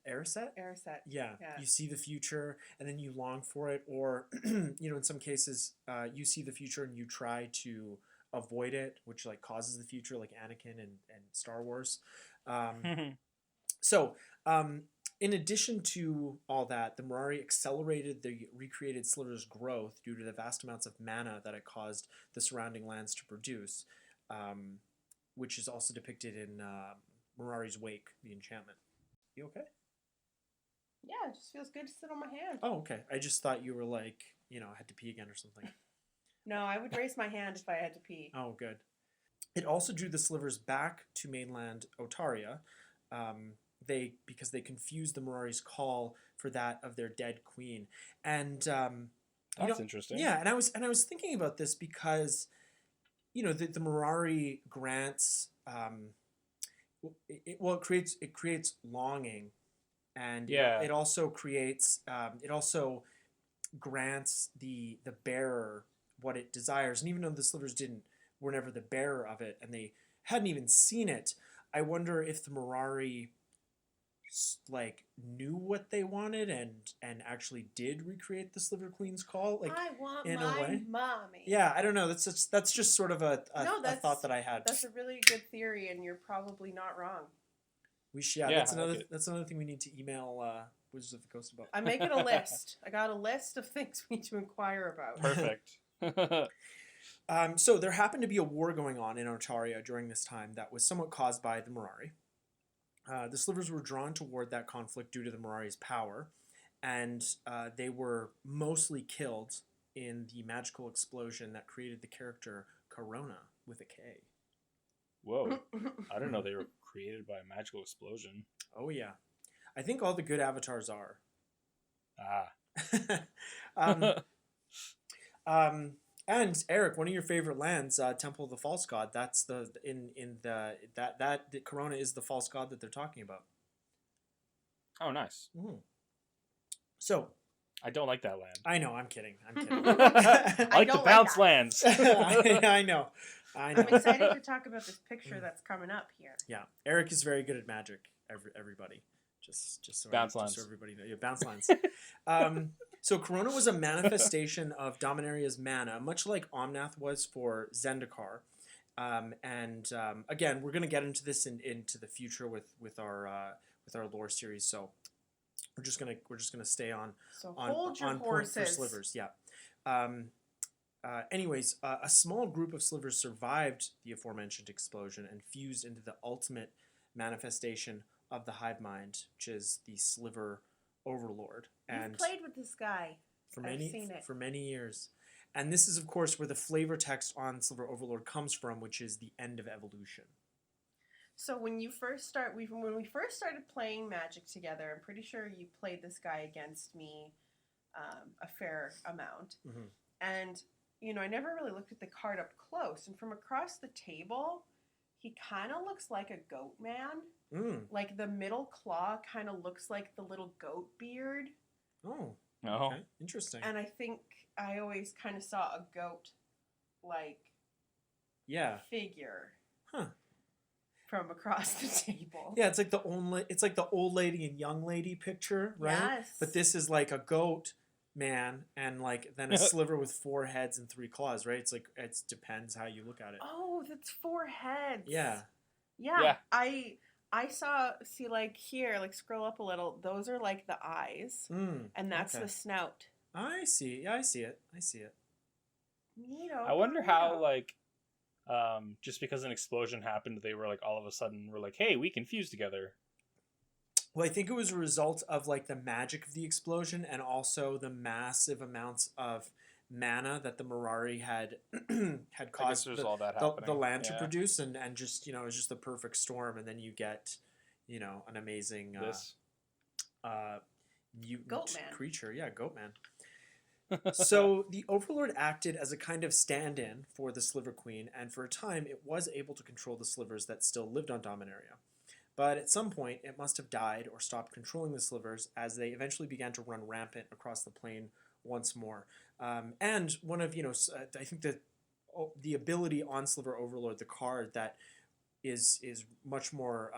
Erised? Erised. Yeah, you see the future and then you long for it, or in some cases you see the future and you try to avoid it, which causes the future, like Anakin and Star Wars. So in addition to all that, the Mirari accelerated the recreated Sliver's growth due to the vast amounts of mana that it caused the surrounding lands to produce, which is also depicted in Mirari's Wake, the enchantment. You okay? Yeah, it just feels good to sit on my hand. Oh, okay. I just thought you were like, I had to pee again or something. No, I would raise my hand if I had to pee. Oh, good. It also drew the Slivers back to mainland Otaria, because they confused the Mirari's call for that of their dead queen, and That's interesting. yeah, and I was thinking about this because the Mirari grants it creates longing, and Yeah. it also creates it also grants the bearer what it desires, and even though the Slivers were never the bearer of it, and they hadn't even seen it, I wonder if the Mirari like knew what they wanted and actually did recreate the Sliver Queen's call, like I want in a my way. mommy. Yeah, I don't know. That's just sort of a thought that I had. That's a really good theory, and you're probably not wrong. We should. Yeah, That's another thing we need to email Wizards of the Coast about. I'm making a list. I got a list of things we need to inquire about. Perfect. So there happened to be a war going on in Otaria during this time that was somewhat caused by the Mirari. The Slivers were drawn toward that conflict due to the Mirari's power, and they were mostly killed in the magical explosion that created the character Corona with a K. Whoa. I didn't know they were created by a magical explosion. Oh, yeah. I think all the good avatars are. And Eric, one of your favorite lands, Temple of the False God. That's the Corona is the false god that they're talking about. Oh, nice. Mm. So, I don't like that land. I know. I'm kidding. I like the bounce lands. I know. I'm excited to talk about this picture that's coming up here. Yeah, Eric is very good at magic. Everybody, just so bounce lands. So everybody knows. Yeah, bounce lands. So Corona was a manifestation of Dominaria's mana, much like Omnath was for Zendikar. Again, we're going to get into this into the future with our lore series. So we're just gonna stay on hold your on horses. point for Slivers. Yeah. Anyways, a small group of Slivers survived the aforementioned explosion and fused into the ultimate manifestation of the Hive mind, which is the Sliver Overlord. And you've played with this guy. I've seen it for many years. And this is, of course, where the flavor text on Sliver Overlord comes from, which is the end of evolution. So when we first started playing Magic together, I'm pretty sure you played this guy against me a fair amount. Mm-hmm. And, I never really looked at the card up close. And from across the table, he kind of looks like a goat man. Mm. Like the middle claw kind of looks like the little goat beard. Oh. Oh. Okay. Interesting. And I think I always kind of saw a goat figure. Huh. From across the table. Yeah, it's like the old lady and young lady picture, right? Yes. But this is like a goat man and then a sliver with 4 heads and 3 claws, right? It's like it depends how you look at it. Oh, that's 4 heads. Yeah. Yeah. I saw here, scroll up a little, those are like the eyes. And that's the snout. I see. Yeah, I see it. Neato. I wonder how just because an explosion happened, they were all of a sudden were hey, we can fuse together. Well, I think it was a result of the magic of the explosion and also the massive amounts of mana that the Mirari had caused the land to produce, and just it was just the perfect storm, and then you get an amazing mutant goat man. creature. Yeah, goat man. So the Overlord acted as a kind of stand-in for the Sliver Queen, and for a time it was able to control the Slivers that still lived on Dominaria. But at some point it must have died or stopped controlling the Slivers as they eventually began to run rampant across the plane once more. And one of, I think that the ability on Sliver Overlord, the card that is much more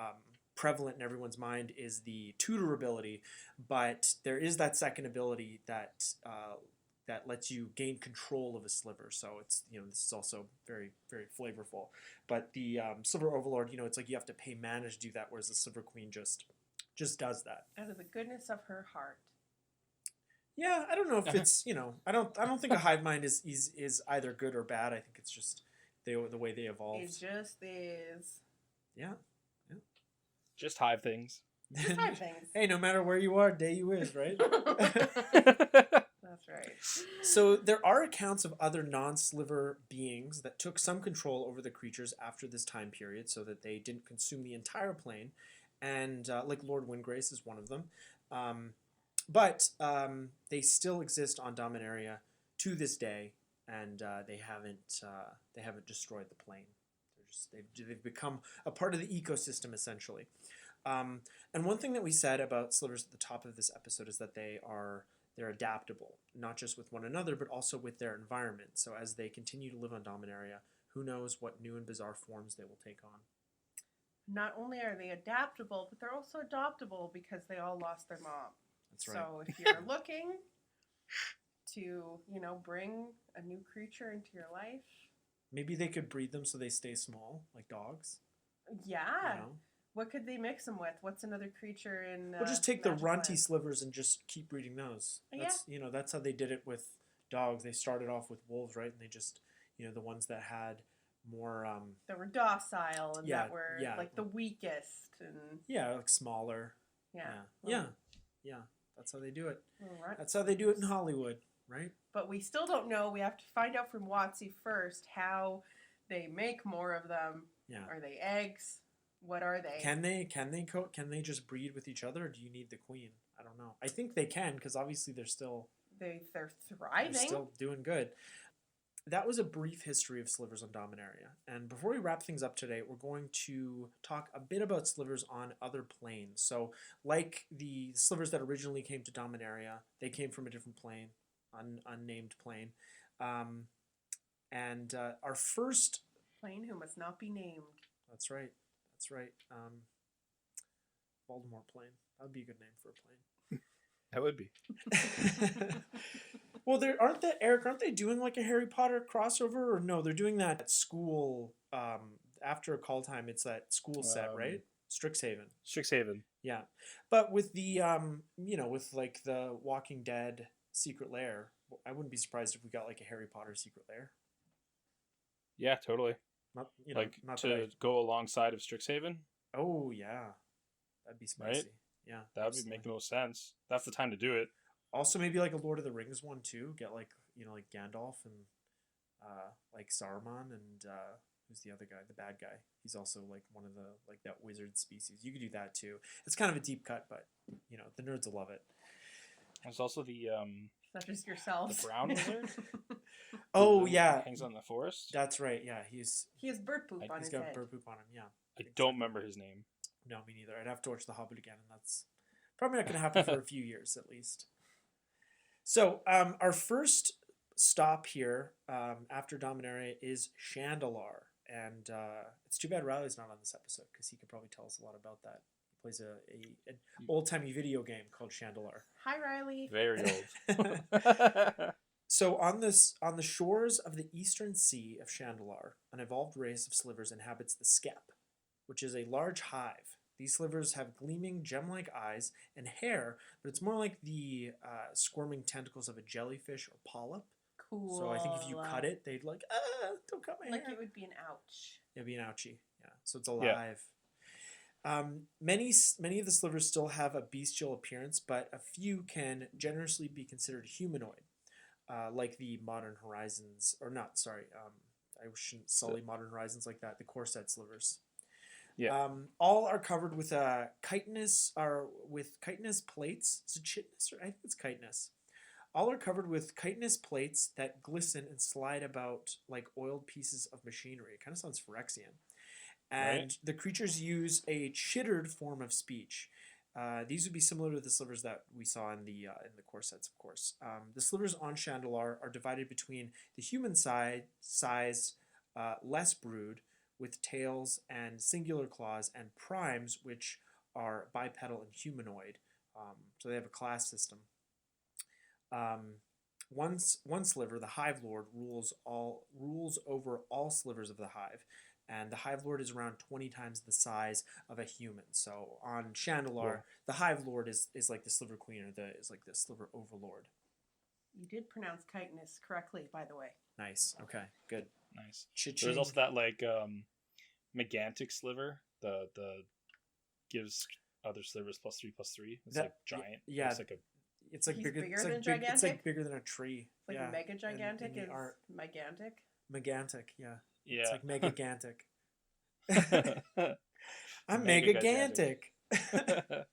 prevalent in everyone's mind, is the tutor ability, but there is that second ability that lets you gain control of a sliver. So it's this is also very, very flavorful. But the Sliver Overlord, it's like you have to pay mana to do that, whereas the Sliver Queen just does that out of the goodness of her heart. Yeah, I don't know if it's I don't think a hive mind is either good or bad. I think it's just the way they evolved. It just is. Yeah. Just hive things. Just hard things. Hey, no matter where you are, day you is, right? That's right. So there are accounts of other non-sliver beings that took some control over the creatures after this time period so that they didn't consume the entire plane. And like Lord Windgrace is one of them. But they still exist on Dominaria to this day, and they haven't destroyed the plane. They've become a part of the ecosystem essentially. And one thing that we said about slivers at the top of this episode is that they're adaptable, not just with one another, but also with their environment. So as they continue to live on Dominaria, who knows what new and bizarre forms they will take on. Not only are they adaptable, but they're also adoptable because they all lost their mom. That's right. So if you're looking to, bring a new creature into your life. Maybe they could breed them so they stay small, like dogs. Yeah. You know? What could they mix them with? What's another creature in We'll just take the Magic runty Land? slivers and just keep breeding those. That's that's how they did it with dogs. They started off with wolves, right? And they just the ones that had more that were docile and yeah, that were yeah. like the weakest and like smaller. yeah. That's how they do it. Right. That's how they do it in Hollywood, right? But we still don't know. We have to find out from Watsy first how they make more of them. Yeah. Are they eggs? What are they? Can they just breed with each other, or do you need the queen? I don't know. I think they can because obviously they're thriving. They're still doing good. That was a brief history of slivers on Dominaria. And before we wrap things up today, we're going to talk a bit about slivers on other planes. So like the slivers that originally came to Dominaria, they came from a different plane, unnamed plane. And our first... Plane who must not be named. That's right. Voldemort plane. That would be a good name for a plane. That would be. Well, aren't they doing like a Harry Potter crossover? Or no, they're doing that at school, after a call time, it's that school set, right? Strixhaven. Yeah. But with the, with like the Walking Dead Secret Lair, I wouldn't be surprised if we got like a Harry Potter Secret Lair. Yeah, totally. Not to go alongside of Strixhaven? Oh, yeah. That'd be spicy. Right? Yeah. That would make the most sense. That's the time to do it. Also, maybe like a Lord of the Rings one too. Get like like Gandalf and like Saruman and who's the other guy? The bad guy. He's also like one of the like that wizard species. You could do that too. It's kind of a deep cut, but the nerds will love it. There's also the not just yourselves. The brown wizard. Oh yeah, hangs on the forest. That's right. Yeah, he has bird poop on his head. He's got bird poop on him. Yeah. I don't remember his name. No, me neither. I'd have to watch The Hobbit again, and that's probably not going to happen for a few years at least. So, our first stop here after Dominaria is Chandalar. And it's too bad Riley's not on this episode because he could probably tell us a lot about that. He plays an old-timey video game called Chandalar. Hi, Riley. Very old. So on the shores of the eastern sea of Chandalar, an evolved race of slivers inhabits the Skep, which is a large hive. These slivers have gleaming gem-like eyes and hair, but it's more like the squirming tentacles of a jellyfish or polyp. Cool. So I think if you cut it, they'd don't cut my hair. Like it would be an ouch. It'd be an ouchie. Yeah. So it's alive. Yeah. Many of the slivers still have a bestial appearance, but a few can generously be considered humanoid, like the Modern Horizons, or not. Sorry, I shouldn't sully Modern Horizons like that. The Corset slivers. Yeah. All are covered with chitinous plates. Is it chitinous? I think it's chitinous. All are covered with chitinous plates that glisten and slide about like oiled pieces of machinery. It kind of sounds Phyrexian. And the creatures use a chittered form of speech. These would be similar to the slivers that we saw in the Corsets, of course. The slivers on Chandalar are divided between the human size, less brood, with tails and singular claws, and primes, which are bipedal and humanoid. So they have a class system. One sliver, the Hive Lord, rules over all slivers of the Hive, and the Hive Lord is around 20 times the size of a human. So on Chandalar, the Hive Lord is like the Sliver Queen, or is like the Sliver Overlord. You did pronounce chitinous correctly, by the way. Nice. Okay. Good. Nice. Cha-ching. There's also that like Megantic sliver, the gives other slivers +3/+3. It's That- like giant. yeah. It's like a It's like He's bigger. bigger It's than like big, It's like gigantic? bigger than a tree. Like yeah. mega gigantic the is art- gigantic. Megantic. Yeah. yeah. It's like megagantic. I'm Mega-gigantic. megagantic.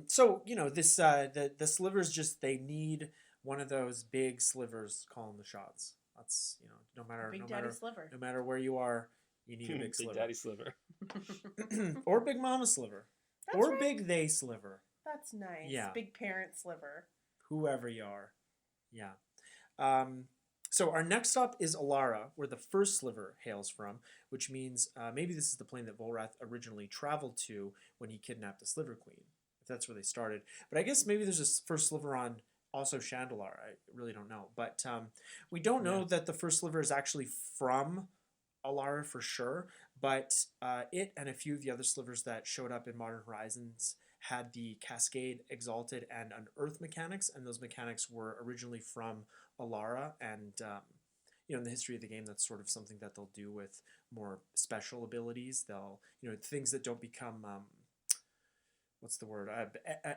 So this the slivers just they need one of those big slivers calling the shots. That's no matter Big no Daddy matter Sliver. no matter where you are, you need a big Big sliver. Daddy Sliver. Or Big Mama Sliver. That's or right. Big They Sliver. That's nice. Yeah. Big Parent Sliver. Whoever you are. Yeah. So our next stop is Alara, where the first sliver hails from, which means maybe this is the plane that Volrath originally traveled to when he kidnapped the Sliver Queen, if that's where they started. But I guess maybe there's a first sliver on also Chandalar. I really don't know. But we don't know that the first sliver is actually from Alara for sure, but it and a few of the other slivers that showed up in Modern Horizons had the Cascade, Exalted, and Unearth mechanics, and those mechanics were originally from Alara, and in the history of the game, that's sort of something that they'll do with more special abilities. They'll, things that don't become, what's the word,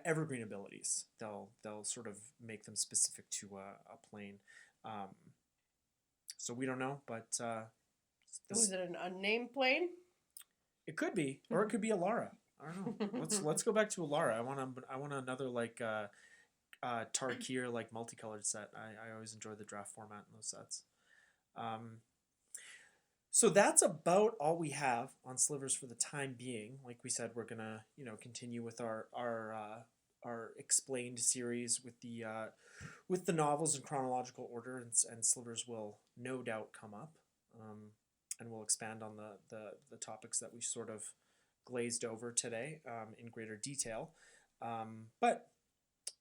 evergreen abilities. They'll sort of make them specific to a plane. So we don't know, but Was it an unnamed plane? it could be, or it could be Alara. I don't know. Let's go back to Alara. I want another like Tarkir like multicolored set. I always enjoy the draft format in those sets. So that's about all we have on slivers for the time being. Like we said, we're gonna continue with our explained series with the novels in chronological order, and slivers will no doubt come up, and we'll expand on the topics that we sort of glazed over today in greater detail. But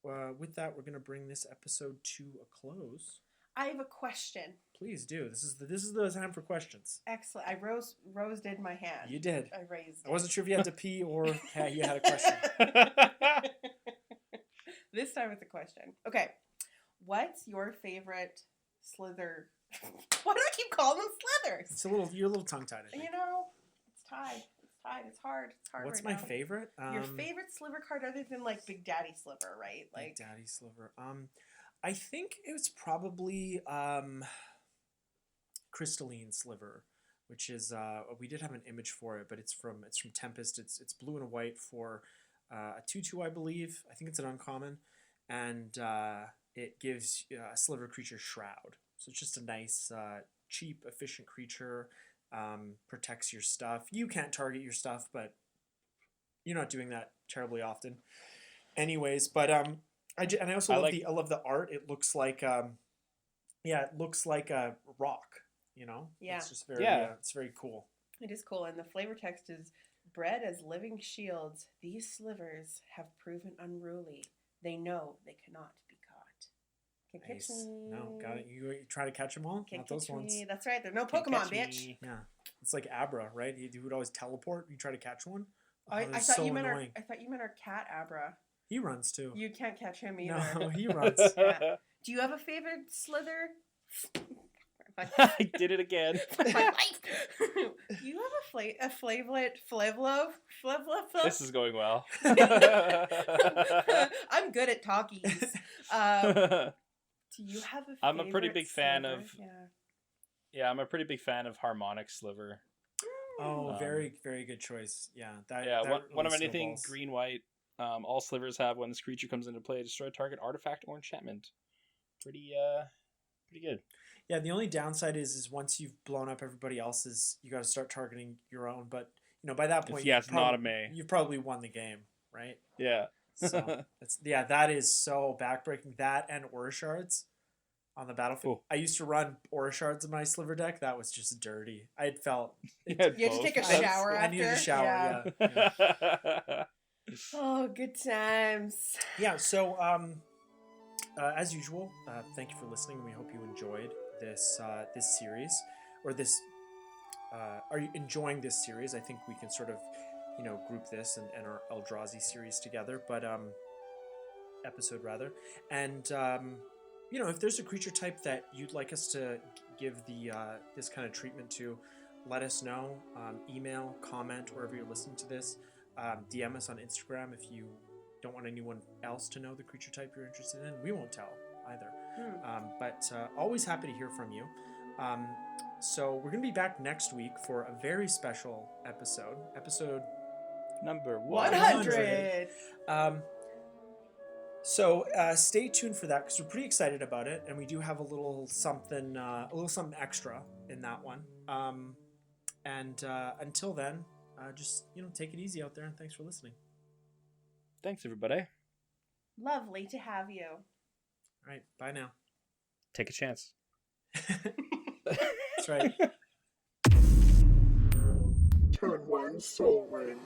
with that, we're going to bring this episode to a close. I have a question. Please do. This is the time for questions. Excellent. I rose did my hand. You did. I raised it. I wasn't sure if you had to pee or you had a question. This time it's a question. Okay. What's your favorite slither? Why do I keep calling them slithers? You're a little tongue tied. It's tied. It's hard. What's right my now. favorite? Your favorite sliver card other than like Big Daddy Sliver, right? Big Daddy Sliver. I think it was probably Crystalline Sliver, which is we did have an image for it, but it's from Tempest. It's blue and white for a 2/2, I believe. I think it's an uncommon, and it gives a sliver creature Shroud. So it's just a nice, cheap, efficient creature. Protects your stuff. You can't target your stuff, but you're not doing that terribly often. Anyways, but I also love the art. It looks like it looks like a rock. Yeah. It's just very it's very cool. It is cool, and the flavor text is bred as living shields. These slivers have proven unruly. They know they cannot be caught. Can't catch Nice. me. No, got it. You try to catch them all? Can't Not those catch ones. me. That's right. They're no Can't Pokemon, catch bitch. me. Yeah, it's like Abra, right? He would always teleport. You try to catch one. I That's thought so you meant annoying. I thought you meant our cat Abra. He runs too. You can't catch him either. No, he runs. Yeah. Do you have a favorite slither? I did it again. My life. Do you have a flavlet Flavlove? This is going well. I'm good at talkies. Do you have a I'm a pretty big fan sliver? of. Yeah, I'm a pretty big fan of Harmonic Sliver. Oh, very, very good choice. Yeah, one of really anything snowballs. green white. All slivers have when this creature comes into play, destroy target artifact or enchantment. Pretty good. Yeah, the only downside is once you've blown up everybody else's, you got to start targeting your own. But by that point, It's not a May. You've probably won the game, right? Yeah. So that is so backbreaking. That and Aura Shards on the battlefield. Ooh. I used to run Aura Shards in my sliver deck. That was just dirty. I felt You had You had to take a both. shower I needed a after? shower. Yeah. Yeah. Oh, good times. Yeah, so as usual, thank you for listening. We hope you enjoyed this series, or this. Are you enjoying this series? I think we can sort of, group this and our Eldrazi series together, but episode rather. And if there's a creature type that you'd like us to give this kind of treatment to, let us know. Email, comment, wherever you're listening to this. DM us on Instagram if you don't want anyone else to know the creature type you're interested in. We won't tell either. But always happy to hear from you. So we're going to be back next week for a very special episode Number 100. So stay tuned for that because we're pretty excited about it, and we do have a little something extra in that one. And until then, just take it easy out there, and thanks for listening. Thanks, everybody. Lovely to have you. All right, bye now. Take a chance. That's right. Turn one soul ring.